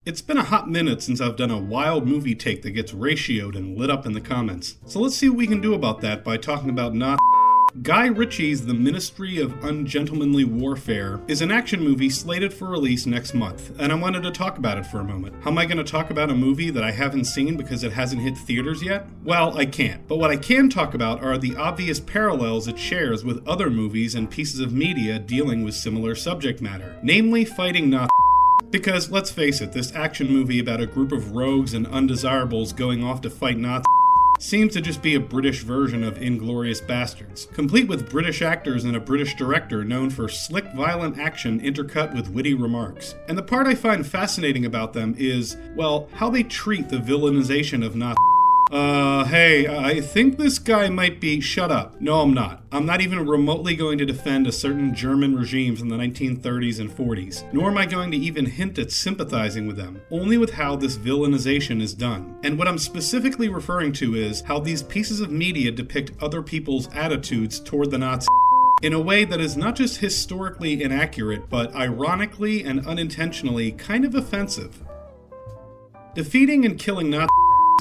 It's been a hot minute since I've done a wild movie take that gets ratioed and lit up in the comments. So let's see what we can do about that by talking about Guy Ritchie's The Ministry of Ungentlemanly Warfare is an action movie slated for release next month, and I wanted to talk about it for a moment. How am I going to talk about a movie that I haven't seen because it hasn't hit theaters yet? Well, I can't. But what I can talk about are the obvious parallels it shares with other movies and pieces of media dealing with similar subject matter, namely fighting Nazis. Because, let's face it, this action movie about a group of rogues and undesirables going off to fight Nazis seems to just be a British version of Inglourious Basterds, complete with British actors and a British director known for slick, violent action intercut with witty remarks. And the part I find fascinating about them is, well, how they treat the villainization of Nazis. Hey, I think this guy might be... Shut up. No, I'm not. I'm not even remotely going to defend a certain German regime from the 1930s and 40s, nor am I going to even hint at sympathizing with them, only with how this villainization is done. And what I'm specifically referring to is how these pieces of media depict other people's attitudes toward the Nazis in a way that is not just historically inaccurate, but ironically and unintentionally kind of offensive. Defeating and killing Nazis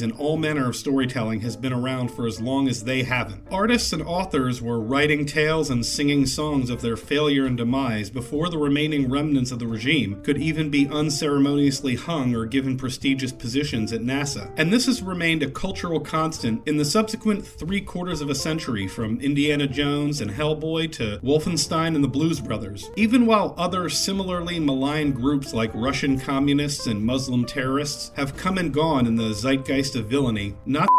in all manner of storytelling has been around for as long as they haven't. Artists and authors were writing tales and singing songs of their failure and demise before the remaining remnants of the regime could even be unceremoniously hung or given prestigious positions at NASA. And this has remained a cultural constant in the subsequent 3/4 of a century, from Indiana Jones and Hellboy to Wolfenstein and the Blues Brothers. Even while other similarly malign groups like Russian communists and Muslim terrorists have come and gone in the zeitgeist of villainy, Nazis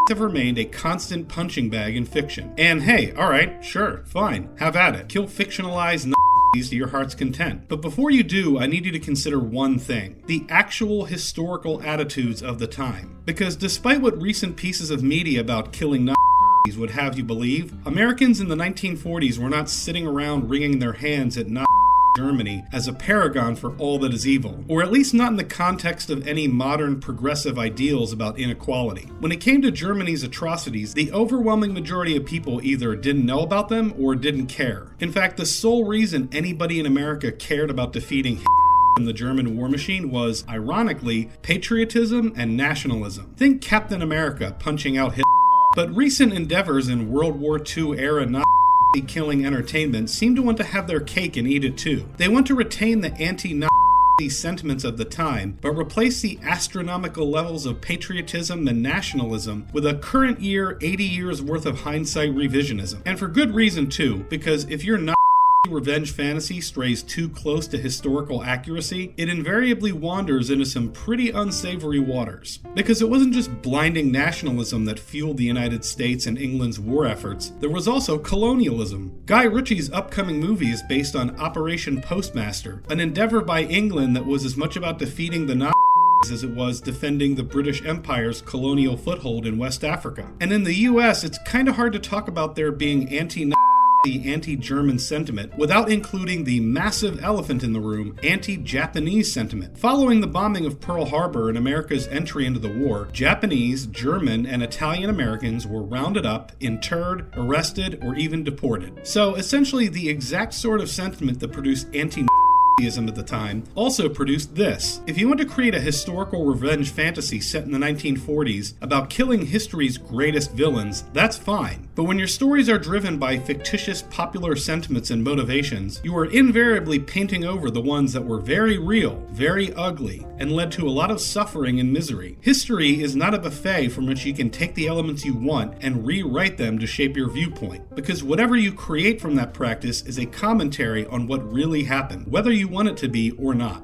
have remained a constant punching bag in fiction. And hey, alright, sure, fine, have at it. Kill fictionalized Nazis to your heart's content. But before you do, I need you to consider one thing: the actual historical attitudes of the time. Because despite what recent pieces of media about killing Nazis would have you believe, Americans in the 1940s were not sitting around wringing their hands at Nazi Germany as a paragon for all that is evil, or at least not in the context of any modern progressive ideals about inequality. When it came to Germany's atrocities, the overwhelming majority of people either didn't know about them or didn't care. In fact, the sole reason anybody in America cared about defeating in the German war machine was, ironically, patriotism and nationalism. Think Captain America punching out Hitler. But recent endeavors in World War II era killing entertainment seem to want to have their cake and eat it too. They want to retain the anti-Nazi sentiments of the time, but replace the astronomical levels of patriotism and nationalism with a current year, 80 years worth of hindsight revisionism. And for good reason too, because if you're not revenge fantasy strays too close to historical accuracy, it invariably wanders into some pretty unsavory waters. Because it wasn't just blinding nationalism that fueled the United States and England's war efforts, there was also colonialism. Guy Ritchie's upcoming movie is based on Operation Postmaster, an endeavor by England that was as much about defeating the Nazis as it was defending the British Empire's colonial foothold in West Africa. And in the US, it's kind of hard to talk about there being anti-German sentiment without including the massive elephant in the room, anti-Japanese sentiment. Following the bombing of Pearl Harbor and America's entry into the war, Japanese, German, and Italian Americans were rounded up, interred, arrested, or even deported. So essentially the exact sort of sentiment that produced at the time also produced this. If you want to create a historical revenge fantasy set in the 1940s about killing history's greatest villains, that's fine. But when your stories are driven by fictitious popular sentiments and motivations, you are invariably painting over the ones that were very real, very ugly, and led to a lot of suffering and misery. History is not a buffet from which you can take the elements you want and rewrite them to shape your viewpoint, because whatever you create from that practice is a commentary on what really happened, whether you want it to be or not.